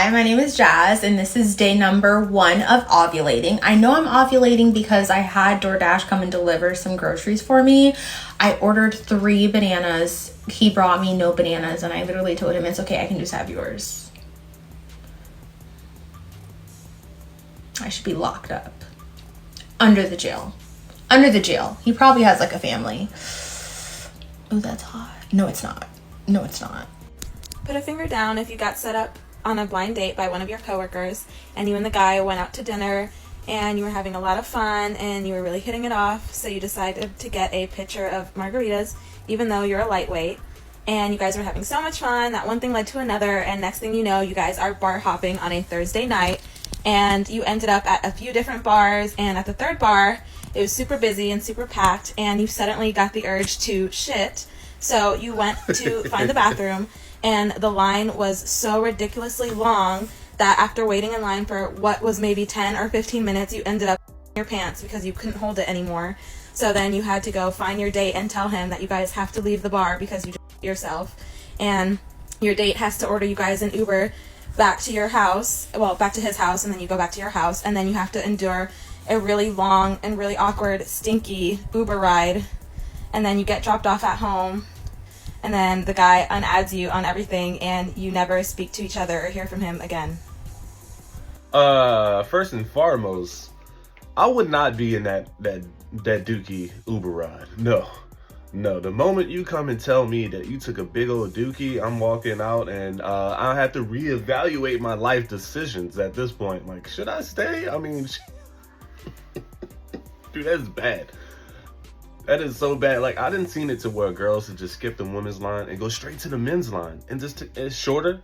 Hi, my name is Jazz, and this is day number 1 of ovulating. I know I'm ovulating because I had DoorDash come and deliver some groceries for me. I ordered 3 bananas. He brought me no bananas, and I literally told him, it's okay, I can just have yours. I should be locked up. Under the jail. Under the jail. He probably has like a family. Oh, that's hot. No, it's not. No, it's not. Put a finger down if you got set up on a blind date by one of your coworkers and you and the guy went out to dinner and you were having a lot of fun and you were really hitting it off, so you decided to get a pitcher of margaritas even though you're a lightweight, and you guys were having so much fun that one thing led to another, and next thing you know you guys are bar hopping on a Thursday night and you ended up at a few different bars, and at the third bar it was super busy and super packed and you suddenly got the urge to shit, so you went to find the bathroom. And the line was so ridiculously long that after waiting in line for what was maybe 10 or 15 minutes, you ended up in your pants because you couldn't hold it anymore. So then you had to go find your date and tell him that you guys have to leave the bar because you just yourself. And your date has to order you guys an Uber back to your house, well, back to his house, and then you go back to your house. And then you have to endure a really long and really awkward, stinky Uber ride. And then you get dropped off at home. And then the guy unadds you on everything, and you never speak to each other or hear from him again. First and foremost, I would not be in that dookie Uber ride. No. The moment you come and tell me that you took a big old dookie, I'm walking out, and I have to reevaluate my life decisions at this point. Like, should I stay? I mean, dude, that's bad. That is so bad. Like, I didn't seen it to where girls would just skip the women's line and go straight to the men's line. And just, it's shorter.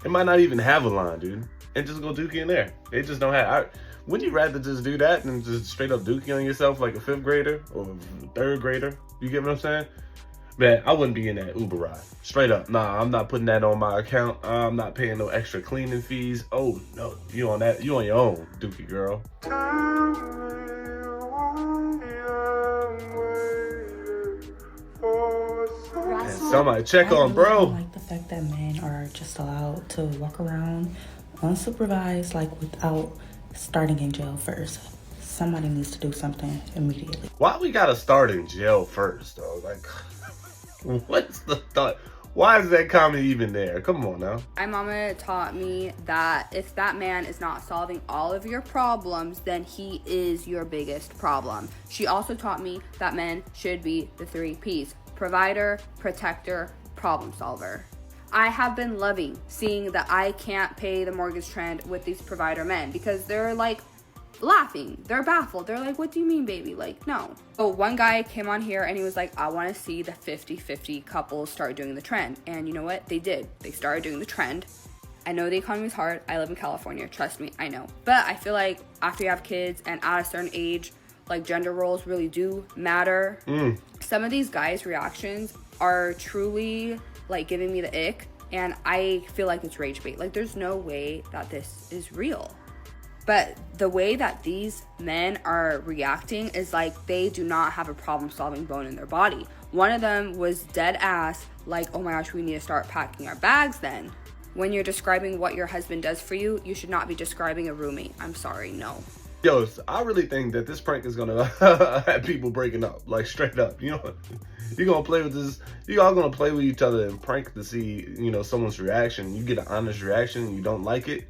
It might not even have a line, dude. And just go dookie in there. They just don't have, wouldn't you rather just do that than just straight up dookie on yourself like a 5th grader or a 3rd grader? You get what I'm saying? Man, I wouldn't be in that Uber ride. Straight up. Nah, I'm not putting that on my account. I'm not paying no extra cleaning fees. Oh, no. You on that? You on your own, dookie girl. Somebody check on bro. I like the fact that men are just allowed to walk around unsupervised, like without starting in jail first. Somebody needs to do something immediately. Why we gotta start in jail first, though? Like, what's the thought? Why is that comment even there? Come on now. My mama taught me that if that man is not solving all of your problems, then he is your biggest problem. She also taught me that men should be the 3 Ps. Provider, protector, problem solver. I have been loving seeing that I can't pay the mortgage trend with these provider men because they're like laughing. They're baffled. They're like, what do you mean, baby? Like, no. So one guy came on here and he was like, I want to see the 50-50 couples start doing the trend. And you know what? They did. They started doing the trend. I know the economy is hard. I live in California. Trust me, I know. But I feel like after you have kids and at a certain age, like gender roles really do matter. Some of these guys' reactions are truly like giving me the ick, and I feel like it's rage bait. Like, there's no way that this is real. But the way that these men are reacting is like they do not have a problem solving bone in their body. One of them was dead ass like, oh my gosh, we need to start packing our bags then. When you're describing what your husband does for you, you should not be describing a roommate. I'm sorry, no. Yo, I really think that this prank is gonna have people breaking up, like straight up. You know, you're gonna play with this. You all gonna play with each other and prank to see, you know, someone's reaction. You get an honest reaction, you don't like it.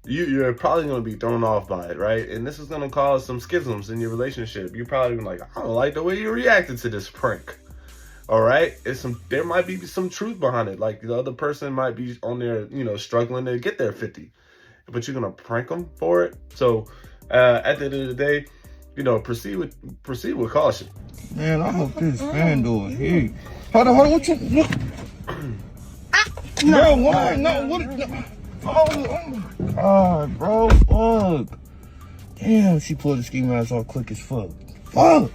You're probably gonna be thrown off by it, right? And this is gonna cause some schisms in your relationship. You're probably gonna be like, I don't like the way you reacted to this prank. All right, there might be some truth behind it. Like the other person might be on there, you know, struggling to get their 50, but you're gonna prank them for it. So. At the end of the day, you know, proceed with caution. Man, I hope this fan doing heat. Hold on, what you look? Bro, why? No, what? Oh my god, bro, fuck. Damn, she pulled the ski mask off quick as fuck. Fuck.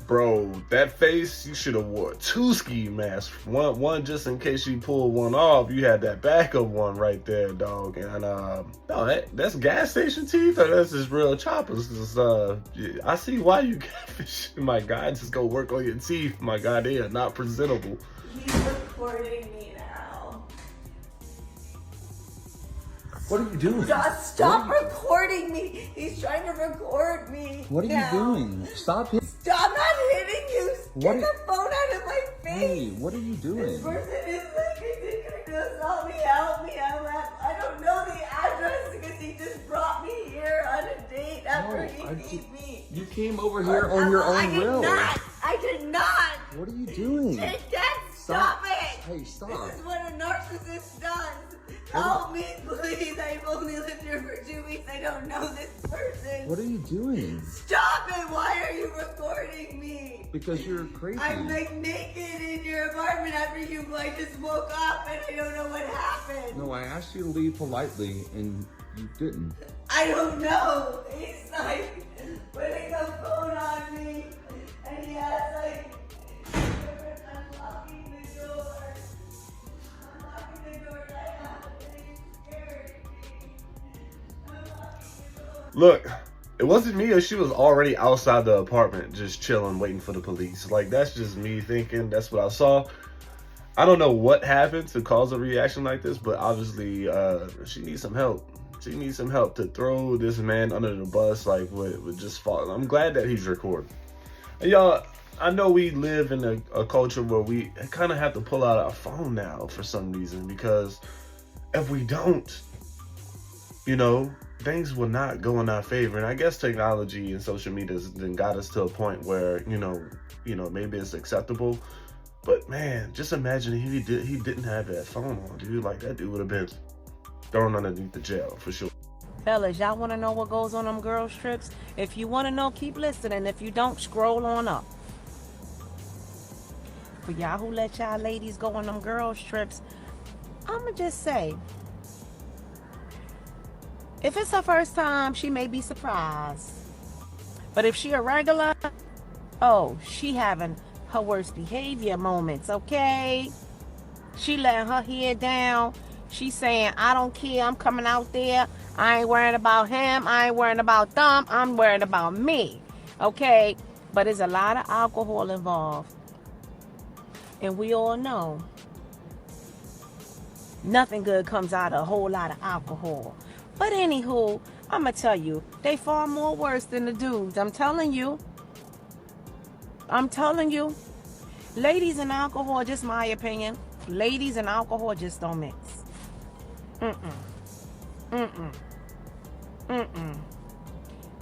Bro, that face, you should have wore 2 ski masks. One just in case you pull one off. You had that backup one right there, dog. And no, that's gas station teeth, or that's just real choppers. I see why you catfish. My God, just go work on your teeth. My God, they are not presentable. He's recording me now. What are you doing? Stop recording me. He's trying to record me. What are you doing? Stop hitting. I'm not hitting you. Get the phone out of my face. Hey, what are you doing? This person is like ridiculous. Help me. I don't know the address because he just brought me here on a date after he beat me. You came over here on your own will. I did not. What are you doing? Dad, stop it. Hey, stop. This is what a narcissist does. Help me, please. I've only lived here for 2 weeks. I don't know this person. What are you doing? Stop it. Why are you recording me? Because you're crazy. I'm like naked in your apartment after you just woke up and I don't know what happened. No, I asked you to leave politely and you didn't. I don't know. He's like putting a phone on me and he has like unlocking the door. Look, it wasn't me or she was already outside the apartment just chilling, waiting for the police. Like, that's just me thinking. That's what I saw. I don't know what happened to cause a reaction like this, but obviously she needs some help. She needs some help to throw this man under the bus, like, with just falling. I'm glad that he's recording. And y'all, I know we live in a culture where we kind of have to pull out our phone now for some reason, because if we don't, you know, things will not go in our favor. And I guess technology and social media then got us to a point where, you know, maybe it's acceptable. But man, just imagine if he didn't have that phone on, dude. Like, that dude would have been thrown underneath the jail for sure. Fellas, y'all want to know what goes on them girls trips? If you want to know, keep listening. If you don't, scroll on up. For y'all who let y'all ladies go on them girls trips, I'ma just say, if it's her first time, she may be surprised. But if she a regular, oh, she having her worst behavior moments, okay? She letting her head down. She saying, I don't care, I'm coming out there. I ain't worrying about him. I ain't worrying about them. I'm worrying about me, okay? But there's a lot of alcohol involved. And we all know nothing good comes out of a whole lot of alcohol. But anywho, I'm going to tell you, they far more worse than the dudes. I'm telling you. Ladies and alcohol, just my opinion. Ladies and alcohol just don't mix.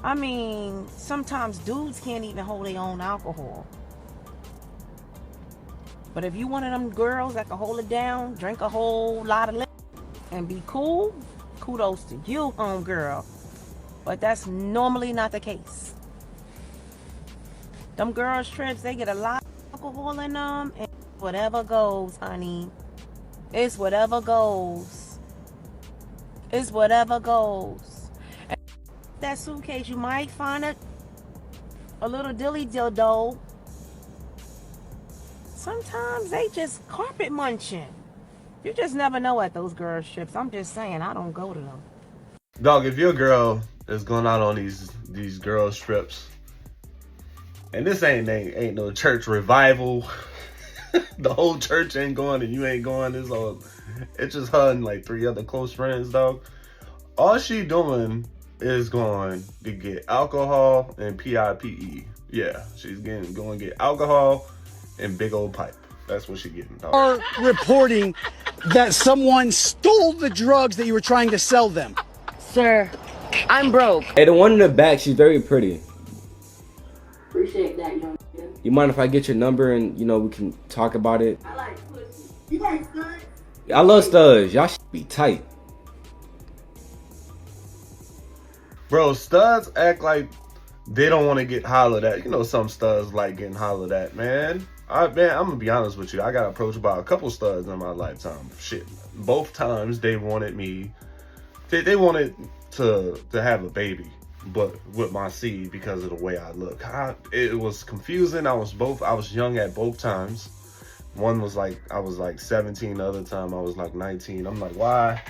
I mean, sometimes dudes can't even hold their own alcohol. But if you one of them girls that can hold it down, drink a whole lot of liquor, and be cool, kudos to you, girl. But that's normally not the case. Them girls trips, they get a lot of alcohol in them, and whatever goes, honey. It's whatever goes. It's whatever goes. And that suitcase, you might find it a little dildo. Sometimes they just carpet munching. You just never know at those girls trips. I'm just saying, I don't go to them. Dog, if your girl is going out on these girls trips, and this ain't no church revival, the whole church ain't going and you ain't going, it's just her and like 3 other close friends, dog. All she doing is going to get alcohol and PIPE. Yeah, she's going to get alcohol and big old pipe. That's what she getting, dog. Are reporting that someone stole the drugs that you were trying to sell them. Sir, I'm broke. Hey, the one in the back, she's very pretty. Appreciate that, young man. You mind if I get your number and, we can talk about it? I like pussy. You like studs? I love studs. Y'all should be tight. Bro, studs act like they don't want to get hollered at. You know, some studs like getting hollered at, man. I'm gonna be honest with you. I got approached by a couple studs in my lifetime. Shit, both times they wanted me. They wanted to have a baby, but with my seed because of the way I look. It was confusing. I was young at both times. One was like I was like 17. The other time I was like 19. I'm like, why?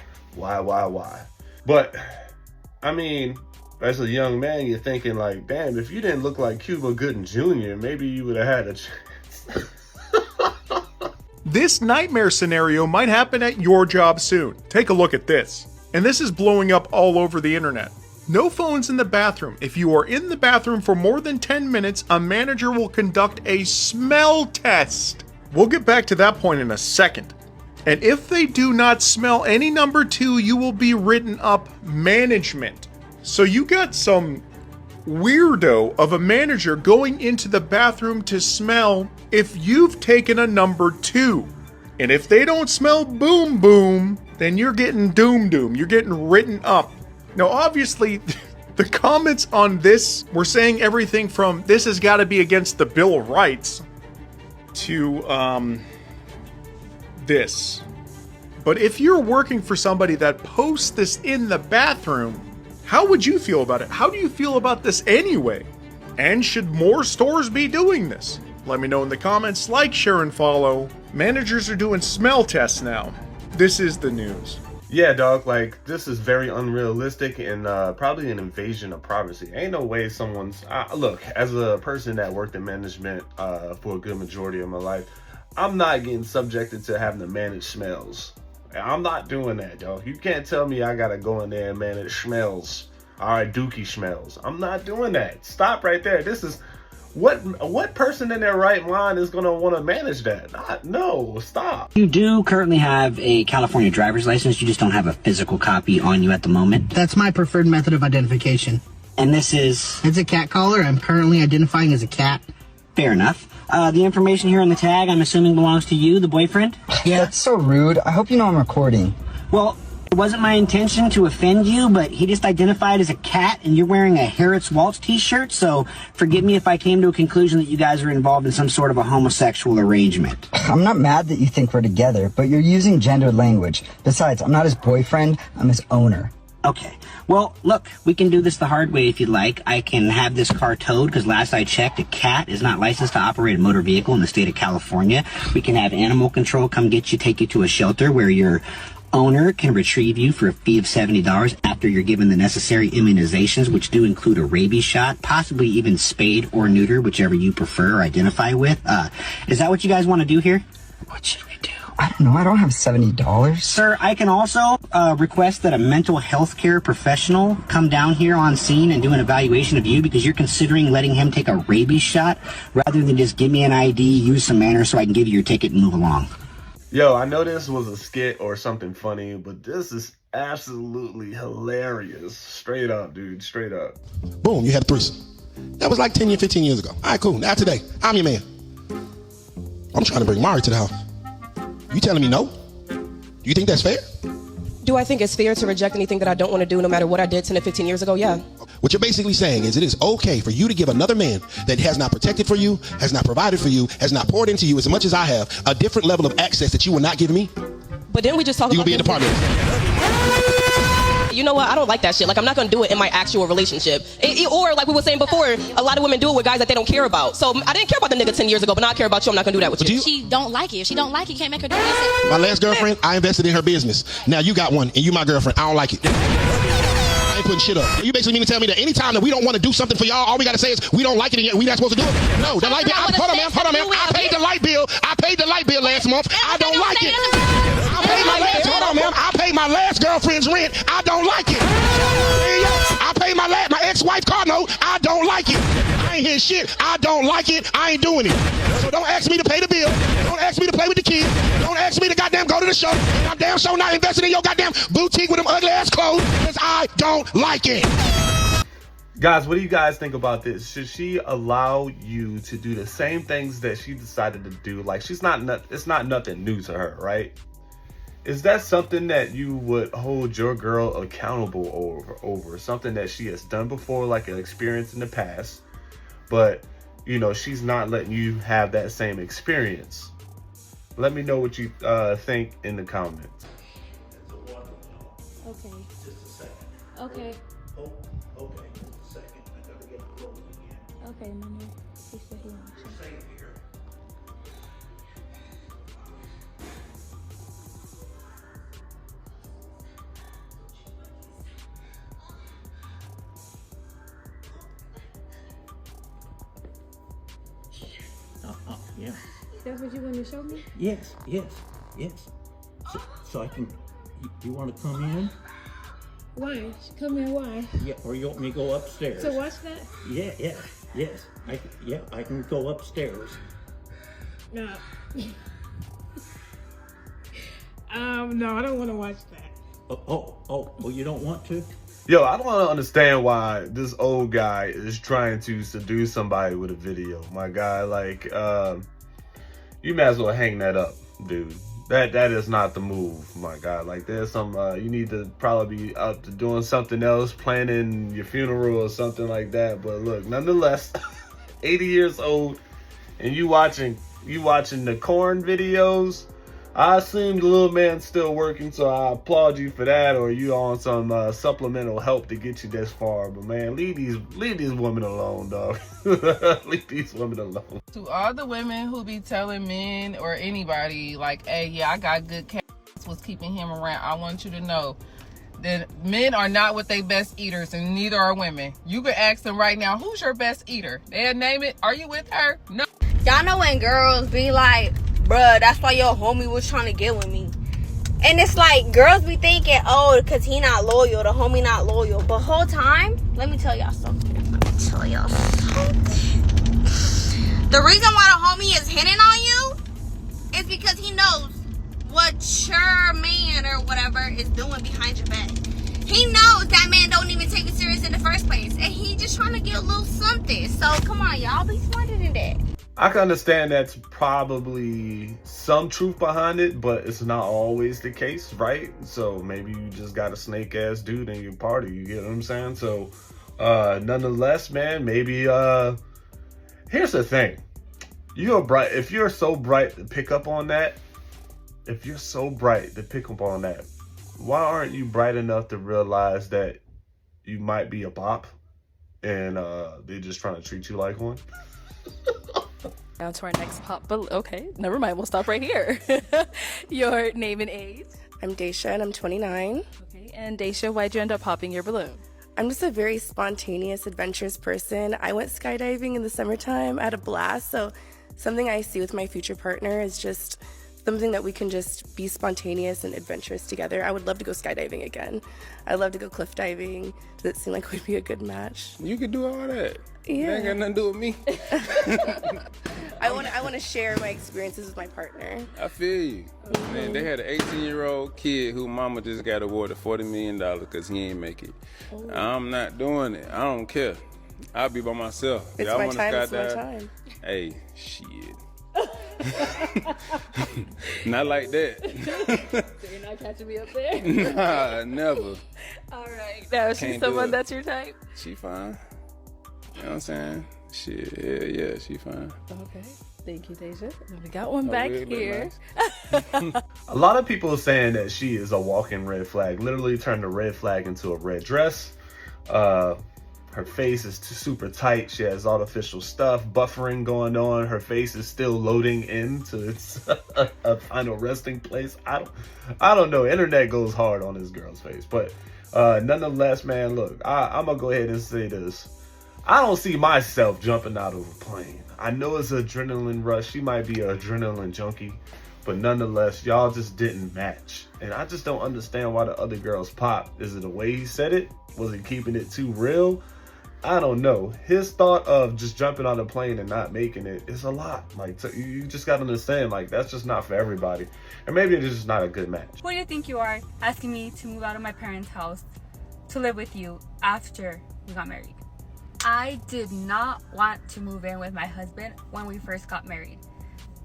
But I mean, as a young man, you're thinking like, damn, if you didn't look like Cuba Gooding Jr., maybe you would have had a chance. This nightmare scenario might happen at your job soon. Take a look at this. And this is blowing up all over the internet. No phones in the bathroom. If you are in the bathroom for more than 10 minutes, a manager will conduct a smell test. We'll get back to that point in a second. And if they do not smell any number 2, you will be written up management. So you got some weirdo of a manager going into the bathroom to smell if you've taken a number 2. And if they don't smell boom boom, then you're getting doom. You're getting written up. Now, obviously, the comments on this were saying everything from this has got to be against the Bill of Rights to this. But if you're working for somebody that posts this in the bathroom, how would you feel about it? How do you feel about this anyway? And should more stores be doing this? Let me know in the comments. Like, share, and follow. Managers are doing smell tests now. This is the news. Yeah, dog, like, this is very unrealistic and probably an invasion of privacy. Ain't no way someone's... look, as a person that worked in management for a good majority of my life, I'm not getting subjected to having to manage smells. I'm not doing that, dog. You can't tell me I gotta go in there and manage smells. Alright, dookie smells. I'm not doing that. Stop right there. This is... What person in their right mind is going to want to manage that? No, stop. You do currently have a California driver's license, you just don't have a physical copy on you at the moment. That's my preferred method of identification. And this is? It's a cat collar. I'm currently identifying as a cat. Fair enough. The information here on the tag, I'm assuming belongs to you, the boyfriend? Yeah. That's so rude. I hope you know I'm recording. Well, it wasn't my intention to offend you, but he just identified as a cat, and you're wearing a Harriet's Waltz t-shirt, so forgive me if I came to a conclusion that you guys are involved in some sort of a homosexual arrangement. I'm not mad that you think we're together, but you're using gendered language. Besides, I'm not his boyfriend, I'm his owner. Okay. Well, look, we can do this the hard way if you'd like. I can have this car towed, because last I checked, a cat is not licensed to operate a motor vehicle in the state of California. We can have animal control come get you, take you to a shelter where your owner can retrieve you for a fee of $70 after you're given the necessary immunizations, which do include a rabies shot, possibly even spayed or neuter, whichever you prefer or identify with. Is that what you guys want to do here? What should we do? I don't know. I don't have $70. Sir, I can also request that a mental health care professional come down here on scene and do an evaluation of you because you're considering letting him take a rabies shot rather than just give me an ID, use some manners so I can give you your ticket and move along. Yo, I know this was a skit or something funny, but this is absolutely hilarious. Straight up, dude. Straight up. Boom, you had a threesome. That was like 10 years, 15 years ago. All right, cool. Now today, I'm your man. I'm trying to bring Mari to the house. You telling me no? You think that's fair? Do I think it's fair to reject anything that I don't want to do no matter what I did 10 to 15 years ago? Yeah. What you're basically saying is it is okay for you to give another man that has not protected for you, has not provided for you, has not poured into you as much as I have, a different level of access that you will not give me? But then we just talk about... You will be in the department. You know what? I don't like that shit. Like, I'm not going to do it in my actual relationship. Or, like we were saying before, a lot of women do it with guys that they don't care about. So, I didn't care about the nigga 10 years ago, but now I care about you. I'm not going to do that with you. She don't like it. If she don't like it, you can't make her do it. My last girlfriend, I invested in her business. Now you got one, and you my girlfriend. I don't like it. I ain't putting shit up. You basically mean to tell me that anytime that we don't want to do something for y'all, all we got to say is we don't like it, and we not supposed to do it? No, the light bill. Hold on, ma'am. I paid the light bill. I paid the light bill last month. I don't like it. I paid my last girlfriend's rent. I don't like it. I paid my ex-wife car note. I don't like it. I ain't hear shit. I don't like it. I ain't doing it. So don't ask me to pay the bill. Don't ask me to play with the kids. Don't ask me to goddamn go to the show. I'm damn sure not investing in your goddamn boutique with them ugly ass clothes because I don't like it. Guys, what do you guys think about this? Should she allow you to do the same things that she decided to do? Like, it's not nothing new to her, right? Is that something that you would hold your girl accountable over? Something that she has done before, like an experience in the past, but, you know, she's not letting you have that same experience. Let me know what you think in the comments. Okay. Just a second. Okay. Oh, okay, just a second. I gotta get it rolling again. Okay, Mama. He said he wants you. Same here. Yeah. That's what you want to show me? Yes. So I can. You want to come in? Why? Come in, why? Yeah, or you want me to go upstairs? To watch that? Yes. I can go upstairs. No. No, I don't want to watch that. Oh, you don't want to? Yo, I don't understand why this old guy is trying to seduce somebody with a video. My guy, like, you might as well hang that up, dude. That is not the move, my guy. Like, there's some, you need to probably be up to doing something else, planning your funeral or something like that. But look, nonetheless, 80 years old, and you watching the corn videos. I assume the little man's still working, so I applaud you for that. Or you on some supplemental help to get you this far. But man, leave these women alone, dog. Leave these women alone. To all the women who be telling men or anybody like, hey, yeah, I got good cats, what's keeping him around, I want you to know that men are not what they best eaters, and neither are women. You can ask them right now, who's your best eater? They'll name it. Are you with her? No. Y'all know when girls be like, bruh, that's why your homie was trying to get with me. And it's like, girls be thinking, oh, because he not loyal, the homie not loyal. But whole time, let me tell y'all something. The reason why the homie is hitting on you is because he knows what your man or whatever is doing behind your back. He knows that man don't even take it serious in the first place. And he just trying to get a little something. So, come on, y'all be smarter than that. I can understand that's probably some truth behind it, but it's not always the case, right? So maybe you just got a snake ass dude in your party, you get what I'm saying? So nonetheless, man, maybe here's the thing. If you're so bright to pick up on that, why aren't you bright enough to realize that you might be a bop and they're just trying to treat you like one? Down to our next pop, but okay, never mind. We'll stop right here. Your name and age? I'm Daisha and I'm 29. Okay, and Daisha, why'd you end up popping your balloon? I'm just a very spontaneous, adventurous person. I went skydiving in the summertime. I had a blast. So something I see with my future partner is just something that we can just be spontaneous and adventurous together. I would love to go skydiving again. I'd love to go cliff diving. Does it seem like we'd be a good match? You could do all that. Yeah. That ain't got nothing to do with me. I want to share my experiences with my partner. I feel you. Mm-hmm. Man, they had an 18-year-old kid who mama just got awarded $40 million because he ain't make it. Oh. I'm not doing it. I don't care. I'll be by myself. It's Y'all my wanna time. It's my skydive? time. Hey, shit. Not like that. So you're not catching me up there? Nah, never. All right. Now, is she Can't do someone it. that's your type? She fine. You know what I'm saying? Shit, yeah, she fine. Okay. Thank you, Deja. We got one Oh, back really? here. A lot of people are saying that she is a walking red flag. Literally turned a red flag into a red dress. Her face is super tight. She has artificial stuff, buffering going on. Her face is still loading into its a final resting place. I don't know. Internet goes hard on this girl's face, but nonetheless, man, look, I'm gonna go ahead and say this. I don't see myself jumping out of a plane. I know it's an adrenaline rush. She might be an adrenaline junkie, but nonetheless, y'all just didn't match. And I just don't understand why the other girls popped. Is it the way he said it? Was he keeping it too real? I don't know. His thought of just jumping on a plane and not making it is a lot. Like, you just got to understand, like, that's just not for everybody. And maybe it's just not a good match. Who do you think you are asking me to move out of my parents' house to live with you after we got married? I did not want to move in with my husband when we first got married.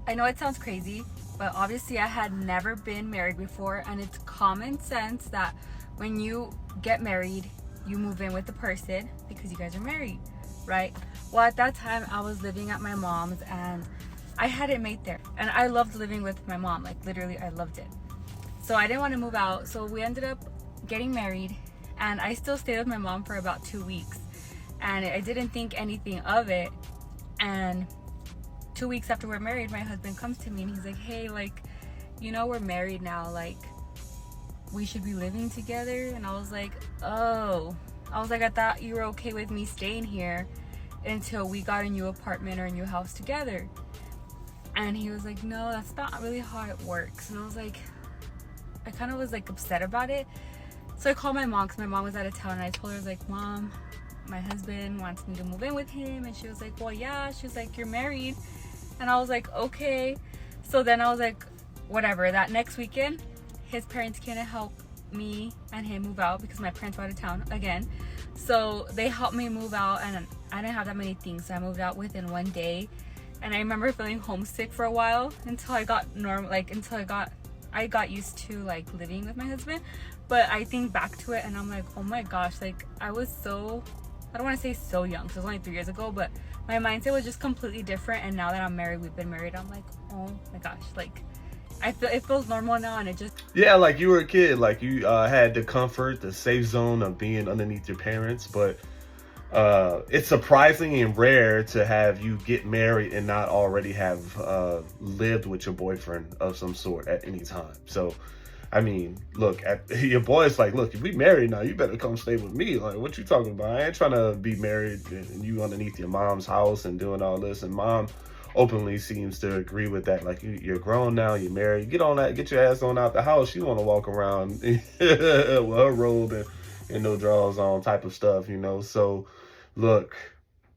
I know it sounds crazy, but obviously I had never been married before, and it's common sense that when you get married, you move in with the person because you guys are married, right? Well, at that time I was living at my mom's and I had it made there, and I loved living with my mom. Like, literally, I loved it. So I didn't want to move out, so we ended up getting married, and I still stayed with my mom for about 2 weeks, and I didn't think anything of it. And 2 weeks after we're married, my husband comes to me and he's like, hey, like, you know, we're married now, like, we should be living together. And I was like, oh. I was like, I thought you were okay with me staying here until we got a new apartment or a new house together. And he was like, no, that's not really how it works. And I was like, I kind of was like upset about it. So I called my mom because my mom was out of town, and I told her, I was like, Mom, my husband wants me to move in with him. And she was like, well, yeah. She was like, you're married. And I was like, okay. So then I was like, whatever. That next weekend, his parents came to help me and him move out because my parents were out of town again. So they helped me move out, and I didn't have that many things, so I moved out within 1 day. And I remember feeling homesick for a while until I got normal, like until I got used to like living with my husband. But I think back to it and I'm like, oh my gosh, like I was so, I don't want to say so young because it was only 3 years ago, but my mindset was just completely different. And now that I'm married, we've been married, I'm like, oh my gosh, like I feel it feels normal now, and it just, yeah, like you were a kid, like you had the comfort, the safe zone of being underneath your parents. But it's surprising and rare to have you get married and not already have lived with your boyfriend of some sort at any time. So I mean, look, your boy's like, look, if we married now, you better come stay with me. Like, what you talking about? I ain't trying to be married and you underneath your mom's house and doing all this. And mom openly seems to agree with that. Like, you're grown now, you're married, get on that, get your ass on out the house. You want to walk around with her robe and no drawers on type of stuff, you know? So look,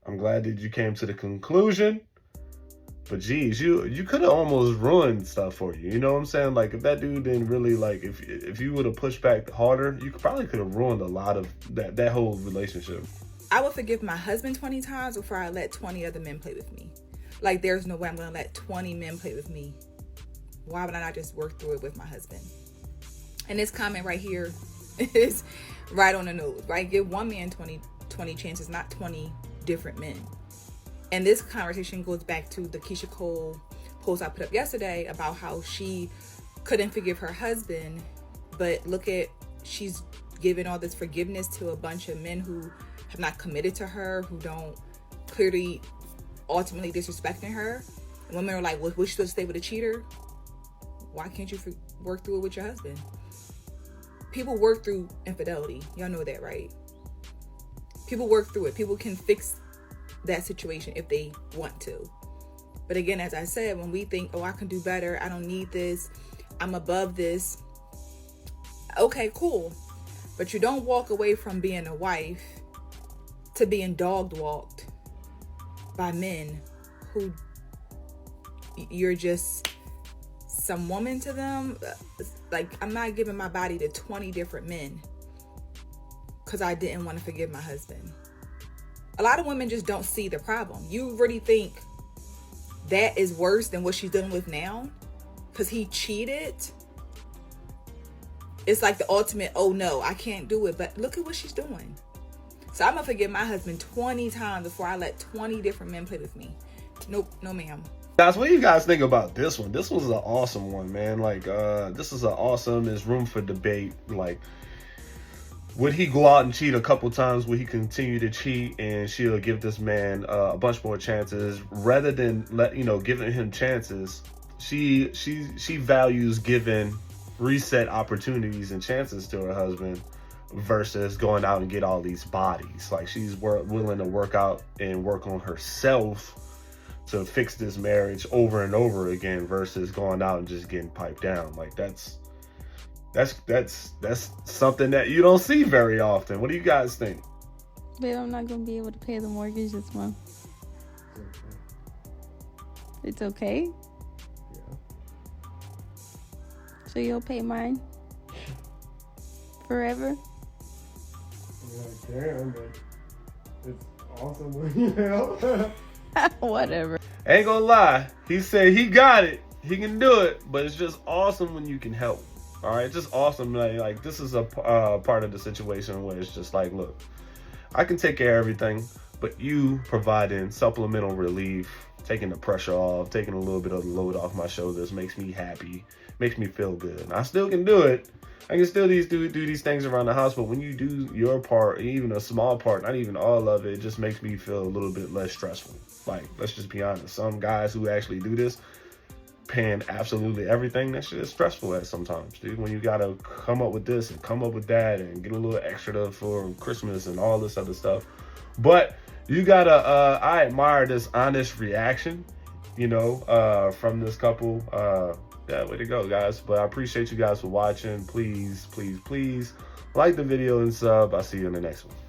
I'm glad that you came to the conclusion, but geez, you could have almost ruined stuff for you. You know what I'm saying? Like, if that dude didn't really, like, if you would have pushed back harder, you probably could have ruined a lot of that whole relationship. I would forgive my husband 20 times before I let 20 other men play with me. Like, there's no way I'm going to let 20 men play with me. Why would I not just work through it with my husband? And this comment right here is right on the nose, right? Give one man 20 chances, not 20 different men. And this conversation goes back to the Keisha Cole post I put up yesterday about how she couldn't forgive her husband, but look at, she's given all this forgiveness to a bunch of men who have not committed to her, who don't clearly ultimately disrespecting her. And women are like, well, we should stay with a cheater. Why can't you work through it with your husband? People work through infidelity. Y'all know that, right? People work through it. People can fix that situation if they want to. But again, as I said, when we think, oh, I can do better, I don't need this, I'm above this. Okay, cool. But you don't walk away from being a wife to being dog walked by men who you're just some woman to them. Like, I'm not giving my body to 20 different men because I didn't want to forgive my husband. A lot of women just don't see the problem. You really think that is worse than what she's dealing with now because he cheated? It's like the ultimate, oh no, I can't do it. But look at what she's doing. So I'm going to forgive my husband 20 times before I let 20 different men play with me. Nope, no ma'am. Guys, what do you guys think about this one? This was an awesome one, man. Like, this is an awesome, there's room for debate. Like, would he go out and cheat a couple times? Would he continue to cheat and she'll give this man a bunch more chances rather than giving him chances? She values giving reset opportunities and chances to her husband versus going out and get all these bodies. Like, she's willing to work out and work on herself to fix this marriage over and over again versus going out and just getting piped down. Like, that's something that you don't see very often. What do you guys think? Babe, I'm not gonna be able to pay the mortgage this month. It's okay? Yeah. So you'll pay mine? Forever? Damn, but it's awesome when you help. Whatever. Ain't gonna lie, he said he got it, he can do it, but it's just awesome when you can help. All right, just awesome. Like this is a part of the situation where it's just like, look, I can take care of everything, but you providing supplemental relief, taking the pressure off, taking a little bit of the load off my shoulders makes me happy, makes me feel good. And I still can do it. I can still do these things around the house, but when you do your part, even a small part, not even all of it, it just makes me feel a little bit less stressful. Like, let's just be honest. Some guys who actually do this, paying absolutely everything, that shit is stressful at sometimes, dude. When you gotta come up with this and come up with that and get a little extra for Christmas and all this other stuff. But you gotta, I admire this honest reaction, from this couple. Yeah, way to go, guys. But I appreciate you guys for watching. Please, please, please like the video and sub. I'll see you in the next one.